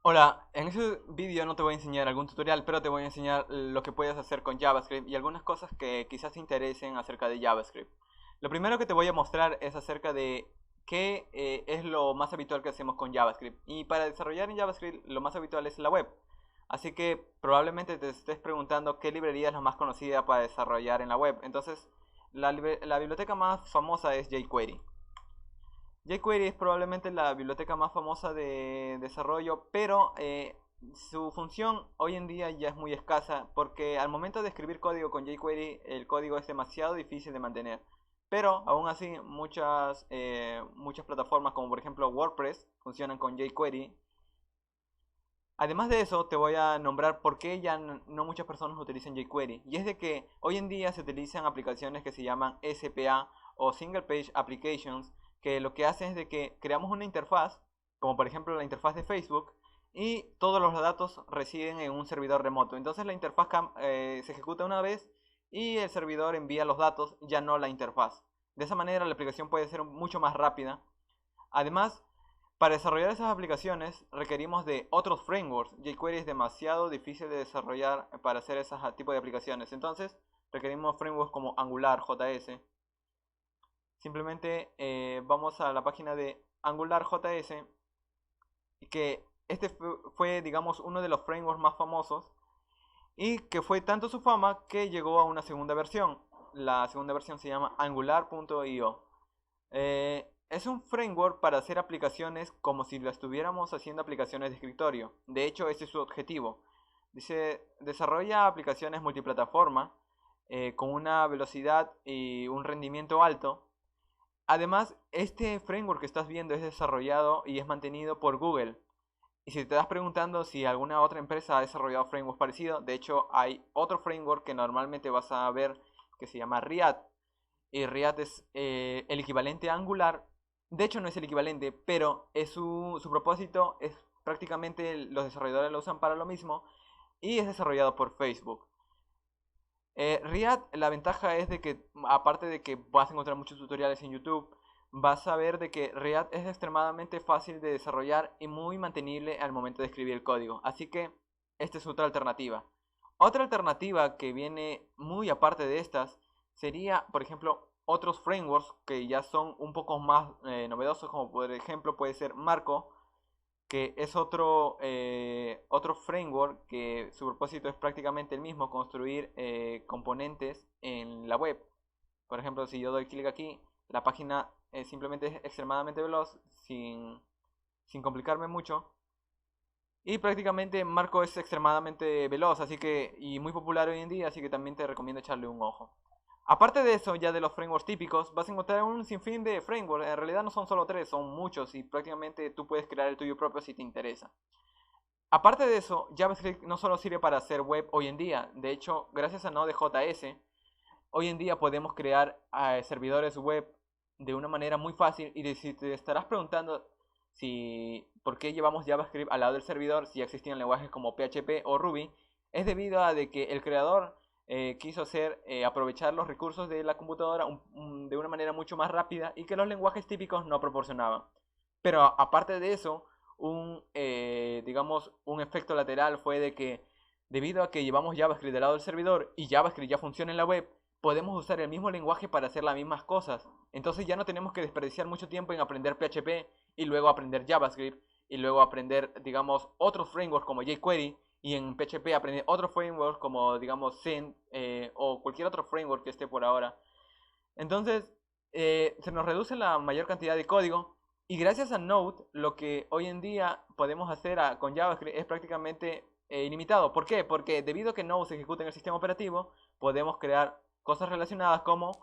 Hola, en este vídeo no te voy a enseñar algún tutorial, pero te voy a enseñar lo que puedes hacer con JavaScript y algunas cosas que quizás te interesen acerca de JavaScript. Lo primero que te voy a mostrar es acerca de qué es lo más habitual que hacemos con JavaScript. Y para desarrollar en JavaScript lo más habitual es la web. Así que probablemente te estés preguntando qué librería es la más conocida para desarrollar en la web. Entonces, la biblioteca más famosa es jQuery. jQuery es probablemente la biblioteca más famosa de desarrollo, pero su función hoy en día ya es muy escasa porque al momento de escribir código con jQuery el código es demasiado difícil de mantener. Pero aún así muchas plataformas como por ejemplo WordPress funcionan con jQuery. Además de eso, te voy a nombrar por qué ya no muchas personas utilizan jQuery. Y es de que hoy en día se utilizan aplicaciones que se llaman SPA o Single Page Applications, que lo que hacen es de que creamos una interfaz, como por ejemplo la interfaz de Facebook, y todos los datos residen en un servidor remoto. Entonces la interfaz se ejecuta una vez y el servidor envía los datos, ya no la interfaz. De esa manera la aplicación puede ser mucho más rápida. Además, para desarrollar esas aplicaciones requerimos de otros frameworks. jQuery es demasiado difícil de desarrollar para hacer ese tipo de aplicaciones. Entonces requerimos frameworks como Angular, JS. Simplemente vamos a la página de Angular JS, que este fue, digamos, uno de los frameworks más famosos y que fue tanto su fama que llegó a una segunda versión. La segunda versión se llama Angular.io. Es un framework para hacer aplicaciones como si lo estuviéramos haciendo aplicaciones de escritorio. De hecho, ese es su objetivo. Dice, desarrolla aplicaciones multiplataforma con una velocidad y un rendimiento alto. Además, este framework que estás viendo es desarrollado y es mantenido por Google. Y si te estás preguntando si alguna otra empresa ha desarrollado frameworks parecidos, de hecho hay otro framework que normalmente vas a ver que se llama React. Y React es el equivalente a Angular. De hecho no es el equivalente, pero es su propósito es prácticamente los desarrolladores lo usan para lo mismo y es desarrollado por Facebook. React, la ventaja es de que aparte de que vas a encontrar muchos tutoriales en YouTube, vas a ver de que React es extremadamente fácil de desarrollar y muy mantenible al momento de escribir el código. Así que esta es otra alternativa. Otra alternativa que viene muy aparte de estas sería, por ejemplo, otros frameworks que ya son un poco más novedosos, como por ejemplo puede ser Marco, que es otro framework que su propósito es prácticamente el mismo, construir componentes en la web. Por ejemplo, si yo doy clic aquí, la página simplemente es extremadamente veloz, sin complicarme mucho. Y prácticamente Marco es extremadamente veloz, así que y muy popular hoy en día, así que también te recomiendo echarle un ojo. Aparte de eso, ya de los frameworks típicos, vas a encontrar un sinfín de frameworks. En realidad no son solo tres, son muchos y prácticamente tú puedes crear el tuyo propio si te interesa. Aparte de eso, JavaScript no solo sirve para hacer web hoy en día. De hecho, gracias a Node.js, hoy en día podemos crear servidores web de una manera muy fácil. Y si te estarás preguntando por qué llevamos JavaScript al lado del servidor si ya existían lenguajes como PHP o Ruby, es debido a de que el creador quiso aprovechar los recursos de la computadora de una manera mucho más rápida y que los lenguajes típicos no proporcionaban. Pero aparte de eso, digamos, un efecto lateral fue de que debido a que llevamos JavaScript del lado del servidor y JavaScript ya funciona en la web, podemos usar el mismo lenguaje para hacer las mismas cosas. Entonces ya no tenemos que desperdiciar mucho tiempo en aprender PHP y luego aprender JavaScript y luego aprender, digamos, otros frameworks como jQuery y en PHP aprender otros frameworks como, digamos, Zend o cualquier otro framework que esté por ahora. Entonces, se nos reduce la mayor cantidad de código y gracias a Node, lo que hoy en día podemos hacer con JavaScript es prácticamente ilimitado. ¿Por qué? Porque debido a que Node se ejecuta en el sistema operativo, podemos crear cosas relacionadas como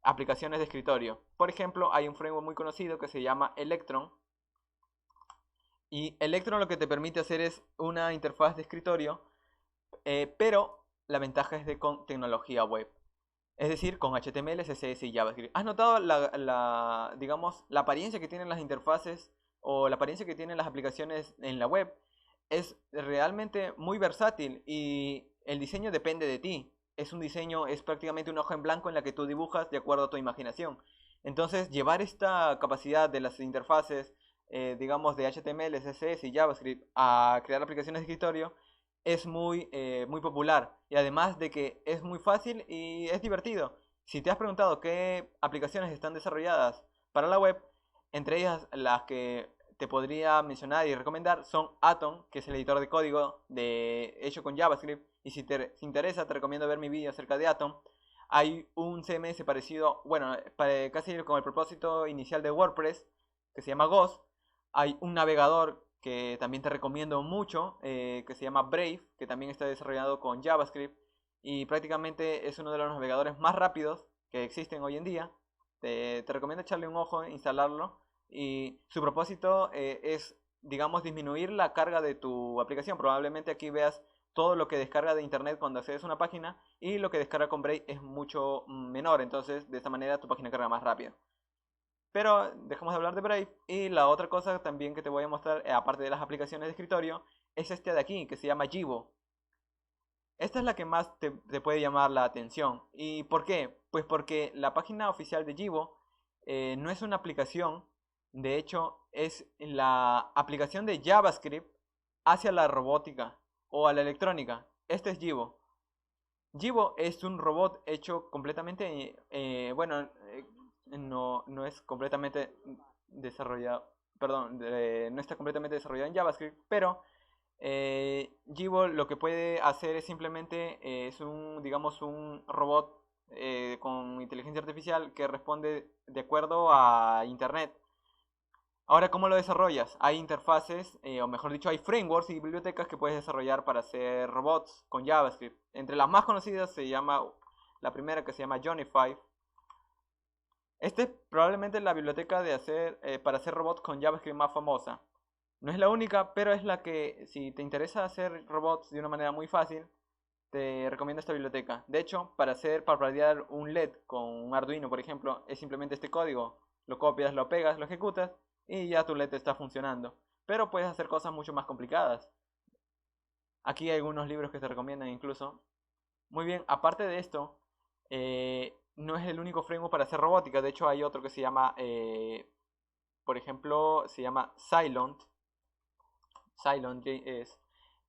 aplicaciones de escritorio. Por ejemplo, hay un framework muy conocido que se llama Electron. Y Electron lo que te permite hacer es una interfaz de escritorio, pero la ventaja es con tecnología web. Es decir, con HTML, CSS y JavaScript. ¿Has notado digamos, la apariencia que tienen las interfaces o la apariencia que tienen las aplicaciones en la web? Es realmente muy versátil y el diseño depende de ti. Es prácticamente una hoja en blanco en la que tú dibujas de acuerdo a tu imaginación. Entonces, llevar esta capacidad de las interfaces digamos, de HTML, CSS y JavaScript a crear aplicaciones de escritorio es muy popular. Y además de que es muy fácil y es divertido. Si te has preguntado qué aplicaciones están desarrolladas para la web, entre ellas las que te podría mencionar y recomendar son Atom, que es el editor de código hecho con JavaScript. Y si te interesa, te recomiendo ver mi vídeo acerca de Atom. Hay un CMS parecido, bueno, casi con el propósito inicial de WordPress, que se llama Ghost. Hay un navegador que también te recomiendo mucho, que se llama Brave, que también está desarrollado con JavaScript. Y prácticamente es uno de los navegadores más rápidos que existen hoy en día. Te recomiendo echarle un ojo, instalarlo. Y su propósito es, digamos, disminuir la carga de tu aplicación. Probablemente aquí veas todo lo que descarga de internet cuando accedes a una página y lo que descarga con Brave es mucho menor. Entonces, de esta manera tu página carga más rápido. Pero dejamos de hablar de Brave. Y la otra cosa también que te voy a mostrar, aparte de las aplicaciones de escritorio, es este de aquí, que se llama Jibo. Esta es la que más te puede llamar la atención. ¿Y por qué? Pues porque la página oficial de Jibo no es una aplicación. De hecho, es la aplicación de JavaScript hacia la robótica o a la electrónica. Este es Jibo. Jibo es un robot hecho completamente, bueno, no es completamente desarrollado, perdón, no está completamente desarrollado en JavaScript, pero Jibo lo que puede hacer es simplemente, es un, digamos, un robot con inteligencia artificial que responde de acuerdo a Internet. Ahora, ¿cómo lo desarrollas? Hay interfaces, o mejor dicho, hay frameworks y bibliotecas que puedes desarrollar para hacer robots con JavaScript. Entre las más conocidas se llama, la primera que se llama Johnny5. Esta es probablemente la biblioteca para hacer robots con JavaScript más famosa. No es la única, pero es la que, si te interesa hacer robots de una manera muy fácil, te recomiendo esta biblioteca. De hecho, para parpadear un LED con un Arduino, por ejemplo, es simplemente este código. Lo copias, lo pegas, lo ejecutas y ya tu LED está funcionando. Pero puedes hacer cosas mucho más complicadas. Aquí hay algunos libros que te recomiendan incluso. Muy bien, aparte de esto, no es el único framework para hacer robótica. De hecho, hay otro que se llama, por ejemplo, se llama Cylon.js.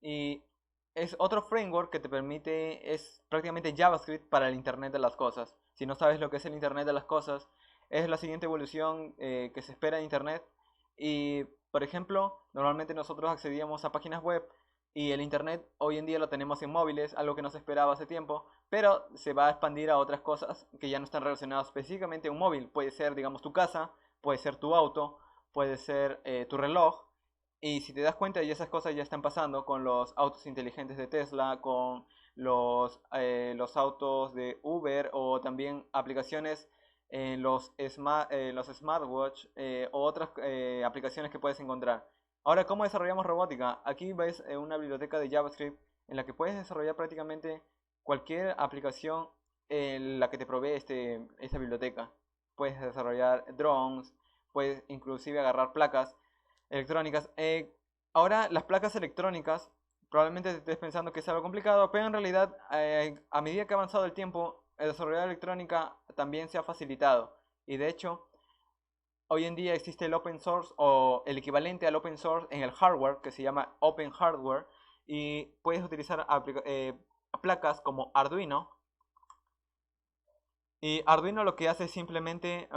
Y es otro framework que te permite, es prácticamente JavaScript para el Internet de las cosas. Si no sabes lo que es el Internet de las cosas, es la siguiente evolución que se espera en Internet. Y, por ejemplo, normalmente nosotros accedíamos a páginas web y el Internet hoy en día lo tenemos en móviles, algo que no se esperaba hace tiempo, pero se va a expandir a otras cosas que ya no están relacionadas específicamente a un móvil. Puede ser, digamos, tu casa, puede ser tu auto, puede ser tu reloj. Y si te das cuenta, ya esas cosas ya están pasando con los autos inteligentes de Tesla, con los autos de Uber o también aplicaciones en los smartwatch o otras aplicaciones que puedes encontrar. Ahora, ¿cómo desarrollamos robótica? Aquí ves una biblioteca de JavaScript en la que puedes desarrollar prácticamente cualquier aplicación en la que te provee esta biblioteca. Puedes desarrollar drones, puedes inclusive agarrar placas electrónicas. Ahora, las placas electrónicas, probablemente te estés pensando que es algo complicado, pero en realidad, a medida que ha avanzado el tiempo, el desarrollo de electrónica también se ha facilitado. Y de hecho, hoy en día existe el open source o el equivalente al open source en el hardware que se llama Open Hardware y puedes utilizar placas como Arduino. Y Arduino lo que hace es simplemente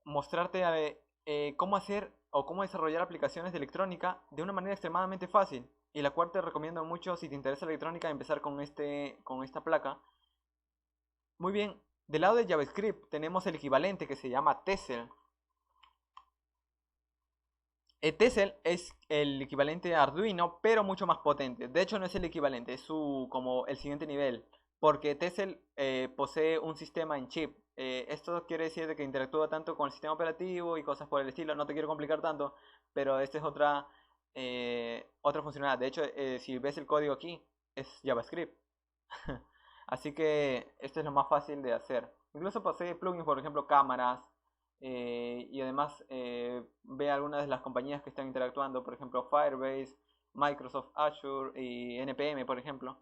mostrarte cómo hacer o cómo desarrollar aplicaciones de electrónica de una manera extremadamente fácil. Y la cual te recomiendo mucho si te interesa la electrónica empezar con esta placa. Muy bien, del lado de JavaScript tenemos el equivalente que se llama Tessel. Tessel es el equivalente a Arduino, pero mucho más potente. De hecho, no es el equivalente, es como el siguiente nivel. Porque Tessel posee un sistema en chip. Esto quiere decir de que interactúa tanto con el sistema operativo y cosas por el estilo. No te quiero complicar tanto, pero esta es otra funcionalidad. De hecho, si ves el código aquí, es JavaScript. Así que esto es lo más fácil de hacer. Incluso posee plugins, por ejemplo, cámaras. Y además ve algunas de las compañías que están interactuando, por ejemplo Firebase, Microsoft Azure y NPM, por ejemplo.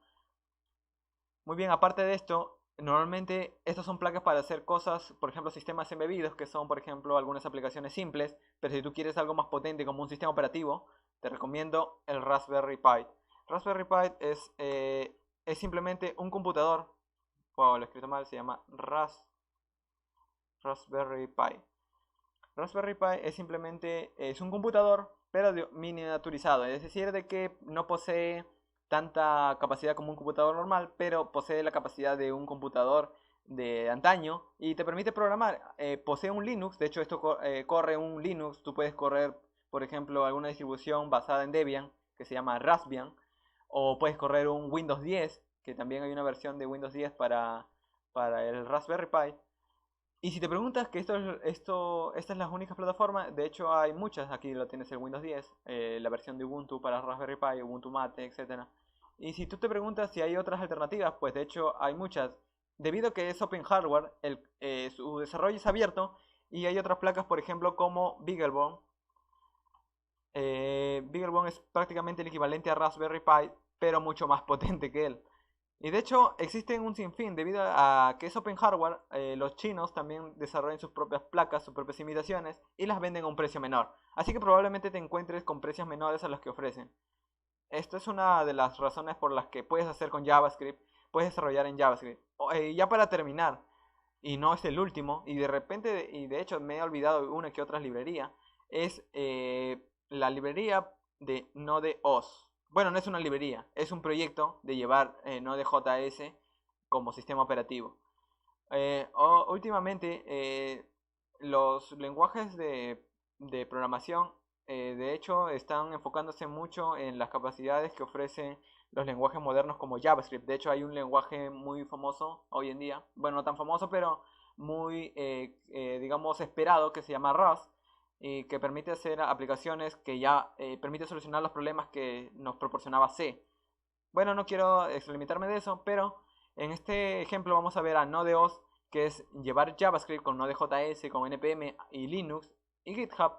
Muy bien, aparte de esto, Normalmente estas son placas para hacer cosas, por ejemplo, sistemas embebidos, que son, por ejemplo, algunas aplicaciones simples, pero si tú quieres algo más potente como un sistema operativo, te recomiendo el Raspberry Pi. Raspberry Pi es simplemente un computador, wow, lo he escrito mal, se llama Raspberry Pi. Raspberry Pi es simplemente es un computador, pero miniaturizado, es decir, de que no posee tanta capacidad como un computador normal, pero posee la capacidad de un computador de antaño y te permite programar. Posee un Linux, de hecho esto corre un Linux, tú puedes correr, por ejemplo, alguna distribución basada en Debian que se llama Raspbian, o puedes correr un Windows 10, que también hay una versión de Windows 10 para el Raspberry Pi. Y si te preguntas que estas son las únicas plataformas, de hecho hay muchas, aquí lo tienes el Windows 10, la versión de Ubuntu para Raspberry Pi, Ubuntu Mate, etcétera. Y si tú te preguntas si hay otras alternativas, pues de hecho hay muchas. Debido a que es open hardware, su desarrollo es abierto y hay otras placas, por ejemplo, como BeagleBone. BeagleBone es prácticamente el equivalente a Raspberry Pi, pero mucho más potente que él. Y de hecho existen un sinfín, debido a que es open hardware, los chinos también desarrollan sus propias placas, sus propias imitaciones y las venden a un precio menor. Así que probablemente te encuentres con precios menores a los que ofrecen. Esto es una de las razones por las que puedes hacer con JavaScript, puedes desarrollar en JavaScript. Ya para terminar, y no es el último, y de repente, y de hecho me he olvidado de una que otra librería, es la librería de Node.os. Bueno, no es una librería, es un proyecto de llevar Node.js como sistema operativo. Últimamente, los lenguajes de programación, de hecho, están enfocándose mucho en las capacidades que ofrecen los lenguajes modernos como JavaScript. De hecho, hay un lenguaje muy famoso hoy en día, bueno, no tan famoso, pero muy, digamos, esperado, que se llama Rust, y que permite hacer aplicaciones que ya permite solucionar los problemas que nos proporcionaba C. Bueno, no quiero limitarme de eso, pero en este ejemplo vamos a ver a Node.os, que es llevar JavaScript con Node.js, con NPM y Linux y GitHub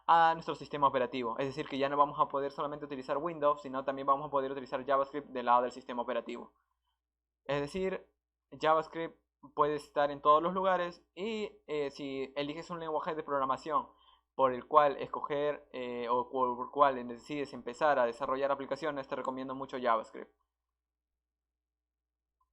a nuestro sistema operativo. Es decir, que ya no vamos a poder solamente utilizar Windows, sino también vamos a poder utilizar JavaScript del lado del sistema operativo. Es decir, JavaScript puede estar en todos los lugares y si eliges un lenguaje de programación por el cual escoger o por el cual decides empezar a desarrollar aplicaciones, te recomiendo mucho JavaScript.